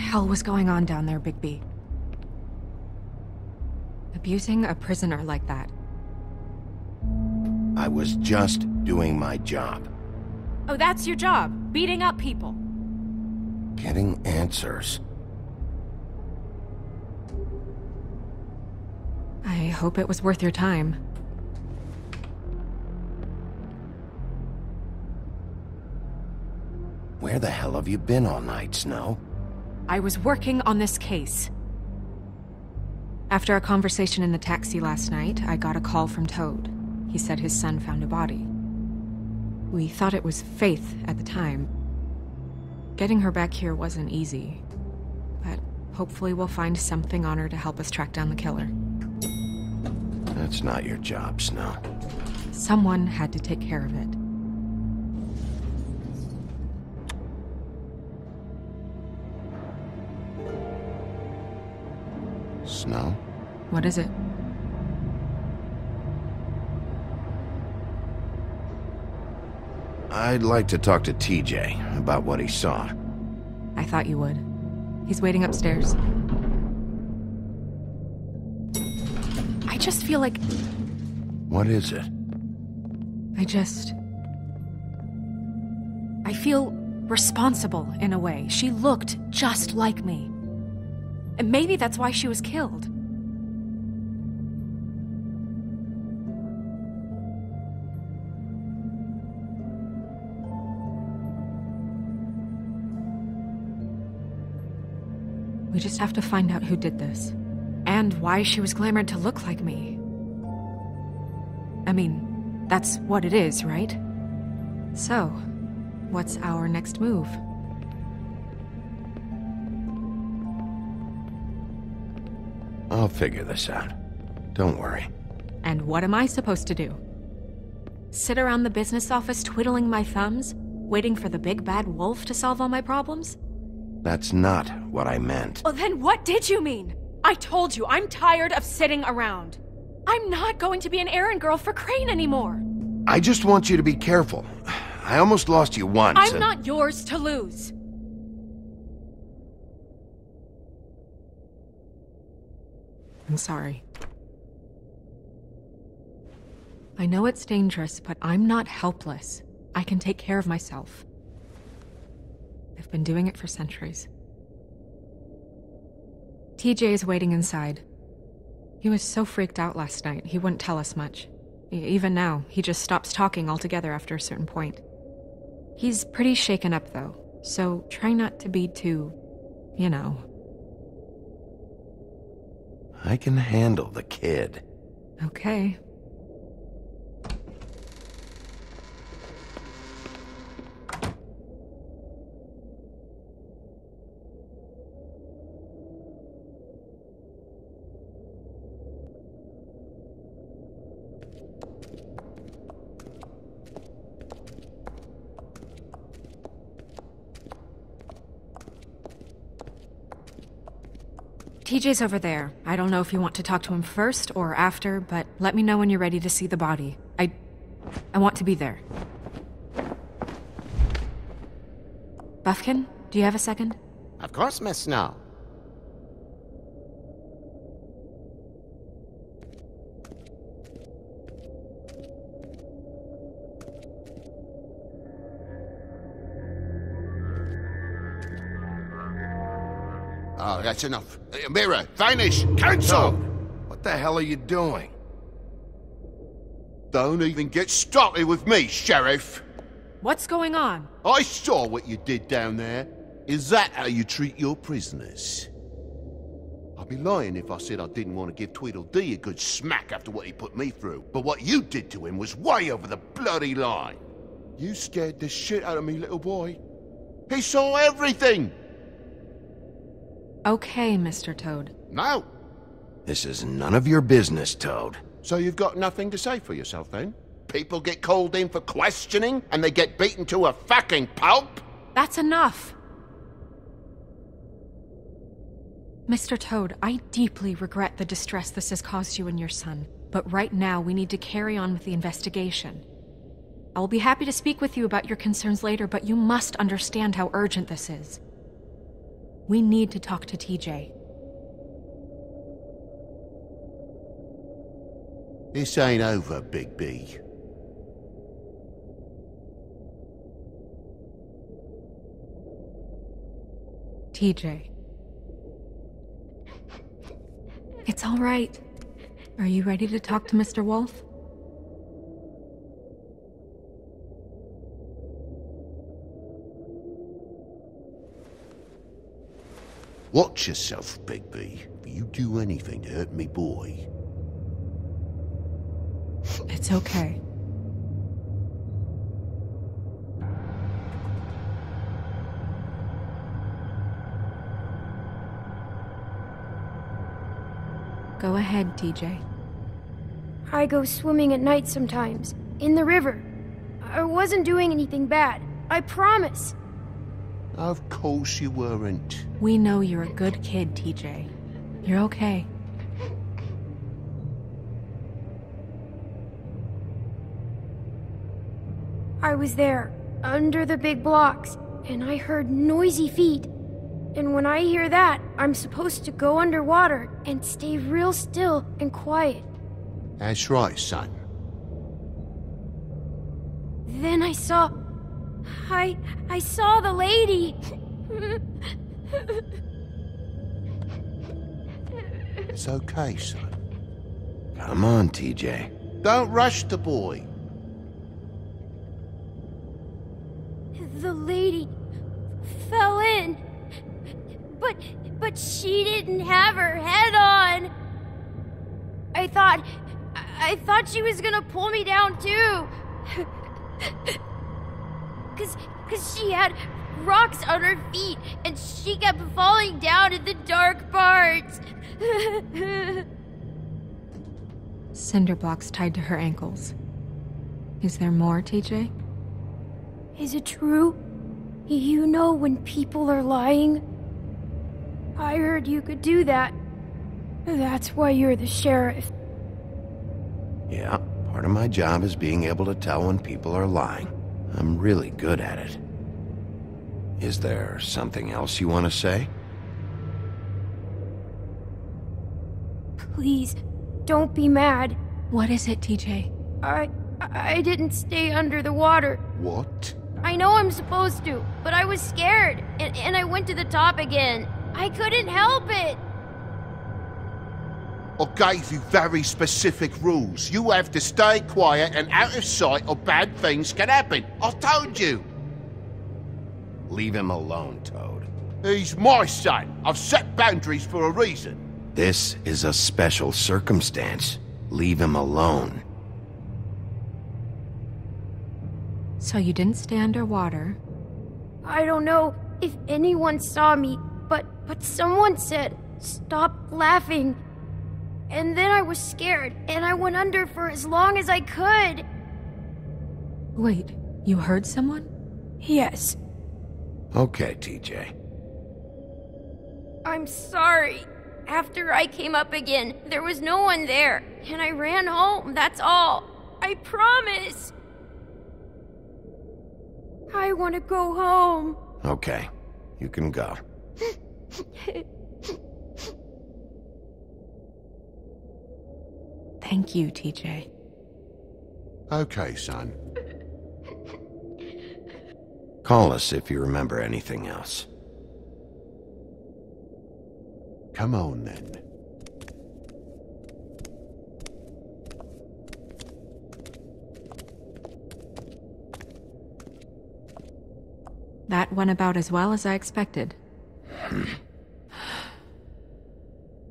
hell was going on down there, Bigby? Abusing a prisoner like that. I was just doing my job. Oh, that's your job? Beating up people? Getting answers. I hope it was worth your time. Where the hell have you been all night, Snow? I was working on this case. After a conversation in the taxi last night, I got a call from Toad. He said his son found a body. We thought it was Faith at the time. Getting her back here wasn't easy, but hopefully we'll find something on her to help us track down the killer. That's not your job, Snow. Someone had to take care of it. Snow? What is it? I'd like to talk to TJ about what he saw. I thought you would. He's waiting upstairs. I just feel like... What is it? I feel responsible in a way. She looked just like me. And maybe that's why she was killed. We just have to find out who did this. And why she was glamored to look like me. I mean, that's what it is, right? So, what's our next move? I'll figure this out. Don't worry. And what am I supposed to do? Sit around the business office twiddling my thumbs, waiting for the big bad wolf to solve all my problems? That's not what I meant. Well, then what did you mean? I told you, I'm tired of sitting around. I'm not going to be an errand girl for Crane anymore. I just want you to be careful. I almost lost you once. I'm not yours to lose. I'm sorry. I know it's dangerous, but I'm not helpless. I can take care of myself. I've been doing it for centuries. TJ is waiting inside. He was so freaked out last night, he wouldn't tell us much. Even now, he just stops talking altogether after a certain point. He's pretty shaken up, though, so try not to be too, you know. I can handle the kid. Okay. TJ's over there. I don't know if you want to talk to him first or after, but let me know when you're ready to see the body. I want to be there. Buffkin, do you have a second? Of course, Miss Snow. Oh, that's enough. Mirror, vanish, cancel! What the hell are you doing? Don't even get started with me, Sheriff. What's going on? I saw what you did down there. Is that how you treat your prisoners? I'd be lying if I said I didn't want to give Tweedledee a good smack after what he put me through. But what you did to him was way over the bloody line. You scared the shit out of me, little boy. He saw everything! Okay, Mr. Toad. No. This is none of your business, Toad. So you've got nothing to say for yourself, then? People get called in for questioning, and they get beaten to a fucking pulp? That's enough! Mr. Toad, I deeply regret the distress this has caused you and your son, but right now we need to carry on with the investigation. I will be happy to speak with you about your concerns later, but you must understand how urgent this is. We need to talk to TJ. This ain't over, Big B. TJ. It's all right. Are you ready to talk to Mr. Wolf? Watch yourself, Big B. If you do anything to hurt me boy. It's okay. Go ahead, TJ. I go swimming at night sometimes, in the river. I wasn't doing anything bad, I promise. Of course you weren't. We know you're a good kid, TJ. You're okay. I was there, under the big blocks, and I heard noisy feet. And when I hear that, I'm supposed to go underwater and stay real still and quiet. That's right, son. Then I saw the lady. It's okay, son. Come on, TJ. Don't rush the boy. The lady fell in. But she didn't have her head on. I thought she was gonna pull me down too. Cause she had rocks on her feet and she kept falling down in the dark parts. Cinder blocks tied to her ankles. Is there more, TJ? Is it true? You know when people are lying? I heard you could do that. That's why you're the sheriff. Yeah, part of my job is being able to tell when people are lying. I'm really good at it. Is there something else you want to say? Please, don't be mad. What is it, TJ? I didn't stay under the water. What? I know I'm supposed to, but I was scared, and I went to the top again. I couldn't help it. I gave you very specific rules. You have to stay quiet and out of sight or bad things can happen. I told you. Leave him alone, Toad. He's my son. I've set boundaries for a reason. This is a special circumstance. Leave him alone. So you didn't stay underwater? I don't know if anyone saw me, but someone said, "Stop laughing." And then I was scared, and I went under for as long as I could. Wait, you heard someone? Yes. Okay, TJ. I'm sorry. After I came up again, there was no one there, and I ran home, that's all. I promise. I want to go home. Okay, you can go. Thank you, TJ. Okay, son. Call us if you remember anything else. Come on, then. That went about as well as I expected.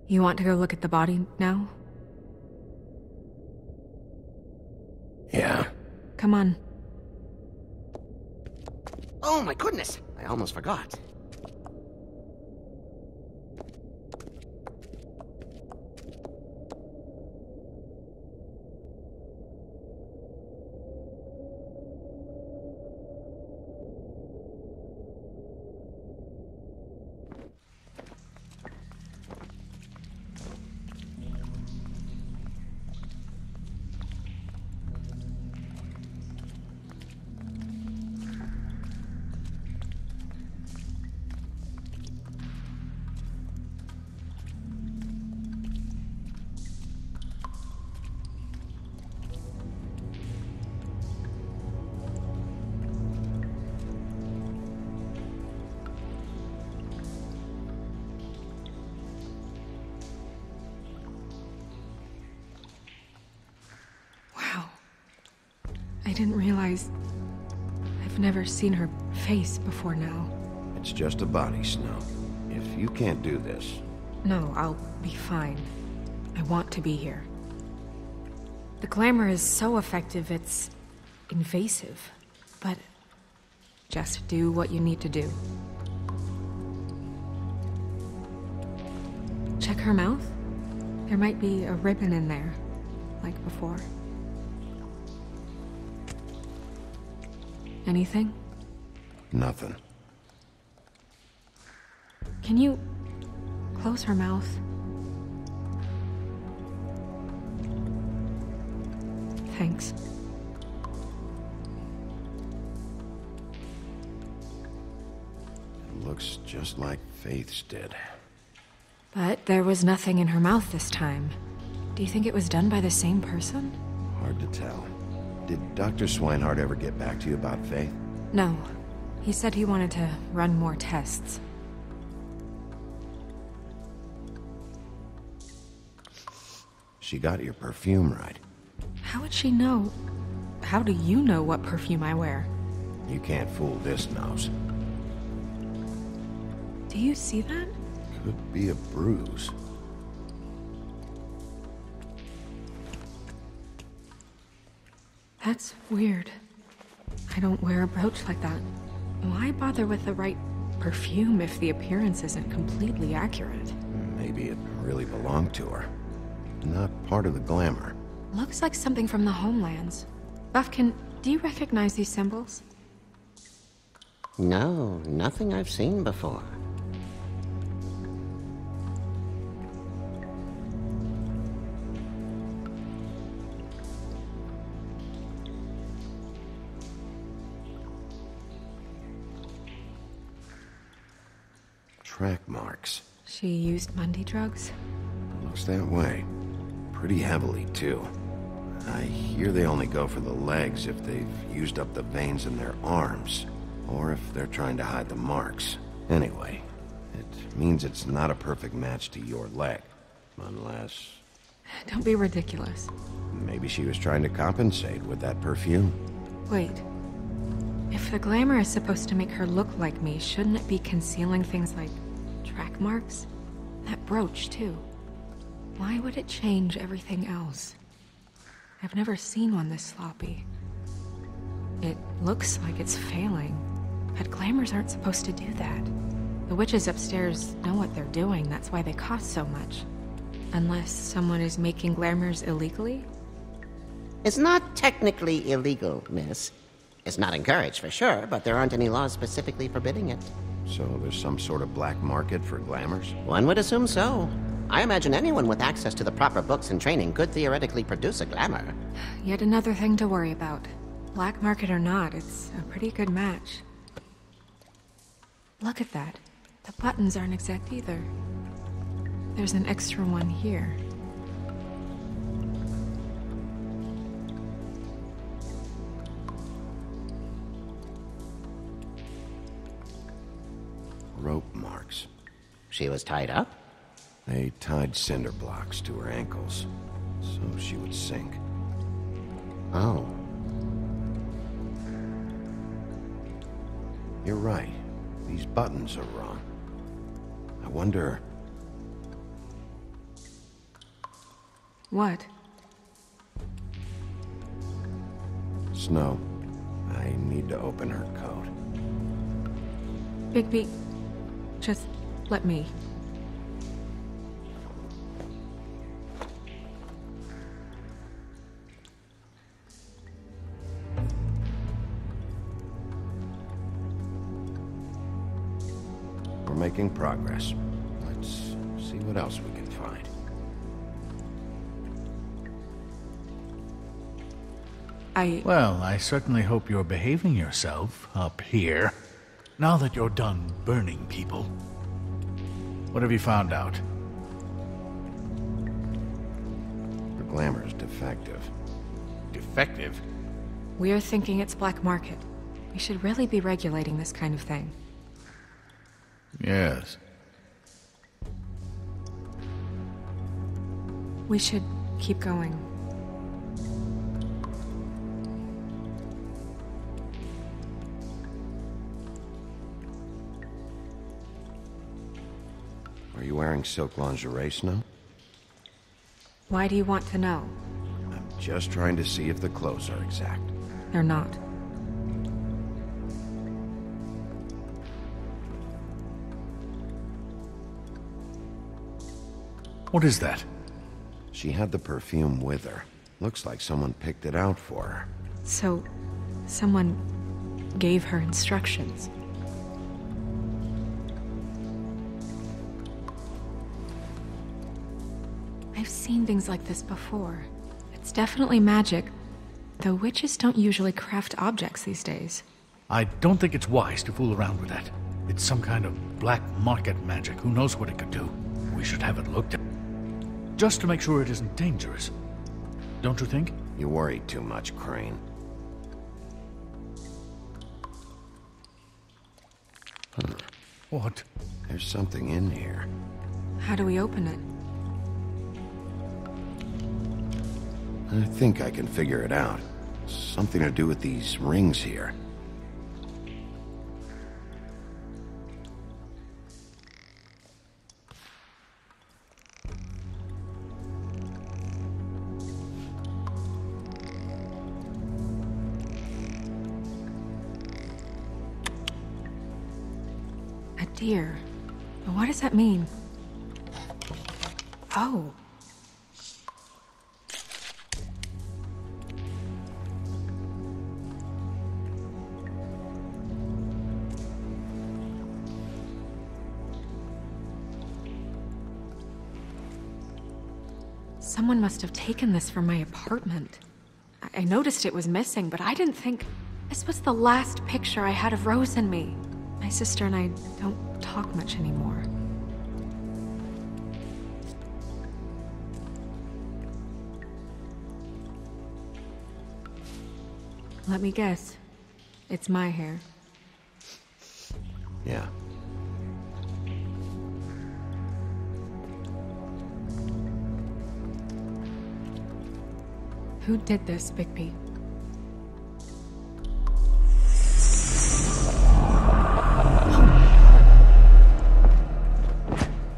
You want to go look at the body now? Yeah. Come on. Oh my goodness, I almost forgot. didn't realize... I've never seen her face before now. It's just a body, Snow. If you can't do this... No, I'll be fine. I want to be here. The glamour is so effective, it's... invasive. But... just do what you need to do. Check her mouth. There might be a ribbon in there, like before. Anything? Nothing. Can you close her mouth? Thanks. It looks just like Faith's did. But there was nothing in her mouth this time. Do you think it was done by the same person? Hard to tell. Did Dr. Swinehart ever get back to you about Faith? No. He said he wanted to run more tests. She got your perfume right. How would she know? How do you know what perfume I wear? You can't fool this nose. Do you see that? Could be a bruise. That's weird. I don't wear a brooch like that. Why bother with the right perfume if the appearance isn't completely accurate? Maybe it really belonged to her. Not part of the glamour. Looks like something from the homelands. Buffkin, do you recognize these symbols? No, nothing I've seen before. Track marks. She used Mundy drugs? Looks that way. Pretty heavily, too. I hear they only go for the legs if they've used up the veins in their arms, or if they're trying to hide the marks. Anyway, it means it's not a perfect match to your leg. Unless... Don't be ridiculous. maybe she was trying to compensate with that perfume. Wait. If the glamour is supposed to make her look like me, shouldn't it be concealing things like track marks? That brooch, too. Why would it change everything else? I've never seen one this sloppy. It looks like it's failing, but glamours aren't supposed to do that. The witches upstairs know what they're doing, that's why they cost so much. Unless someone is making glamours illegally? It's not technically illegal, miss. It's not encouraged for sure, but there aren't any laws specifically forbidding it. So there's some sort of black market for glamours? One would assume so. I imagine anyone with access to the proper books and training could theoretically produce a glamour. Yet another thing to worry about. Black market or not, it's a pretty good match. Look at that. The buttons aren't exact either. There's an extra one here. Rope marks. She was tied up? They tied cinder blocks to her ankles, so she would sink. Oh. You're right. These buttons are wrong. I wonder... What? Snow, I need to open her coat. Bigby, just let me. We're making progress. Let's see what else we can find. Well, I certainly hope you're behaving yourself up here. Now that you're done burning people. What have you found out? The glamour's defective. Defective? We're thinking it's black market. We should really be regulating this kind of thing. Yes. We should keep going. wearing silk lingerie, Snow? Why do you want to know? I'm just trying to see if the clothes are exact. They're not. What is that? She had the perfume with her. Looks like someone picked it out for her. So, someone gave her instructions. I've seen things like this before. It's definitely magic, though witches don't usually craft objects these days. I don't think it's wise to fool around with that. It's some kind of black market magic. Who knows what it could do? We should have it looked at. Just to make sure it isn't dangerous. Don't you think? You worry too much, Crane. What? There's something in here. How do we open it? I think I can figure it out. Something to do with these rings here. A deer. What does that mean? Oh. Someone must have taken this from my apartment. I noticed it was missing, but I didn't think this was the last picture I had of Rose and me. My sister and I don't talk much anymore. Let me guess. It's my hair. Yeah. Who did this, Bigby?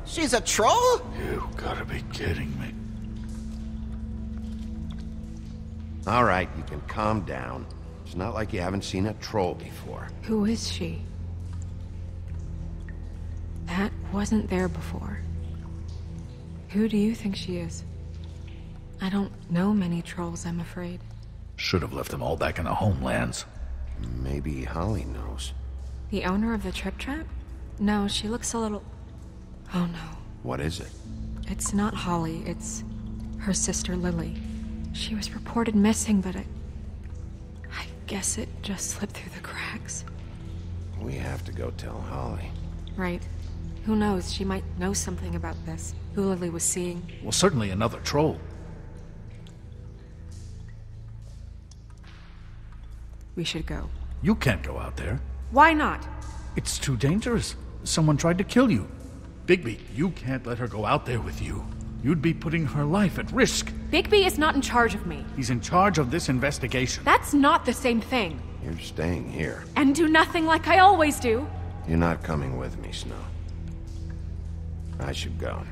She's a troll? You gotta be kidding me. All right, you can calm down. It's not like you haven't seen a troll before. Who is she? That wasn't there before. Who do you think she is? I don't know many trolls, I'm afraid. Should have left them all back in the homelands. Maybe Holly knows. The owner of the Trip Trap? No, she looks a little... Oh no. What is it? It's not Holly, it's her sister Lily. She was reported missing, but I guess it just slipped through the cracks. We have to go tell Holly. Right. Who knows, she might know something about this. Who Lily was seeing. Well, certainly another troll. We should go. You can't go out there. Why not? It's too dangerous. Someone tried to kill you. Bigby, you can't let her go out there with you. You'd be putting her life at risk. Bigby is not in charge of me. He's in charge of this investigation. That's not the same thing. You're staying here. And do nothing like I always do. You're not coming with me, Snow. I should go.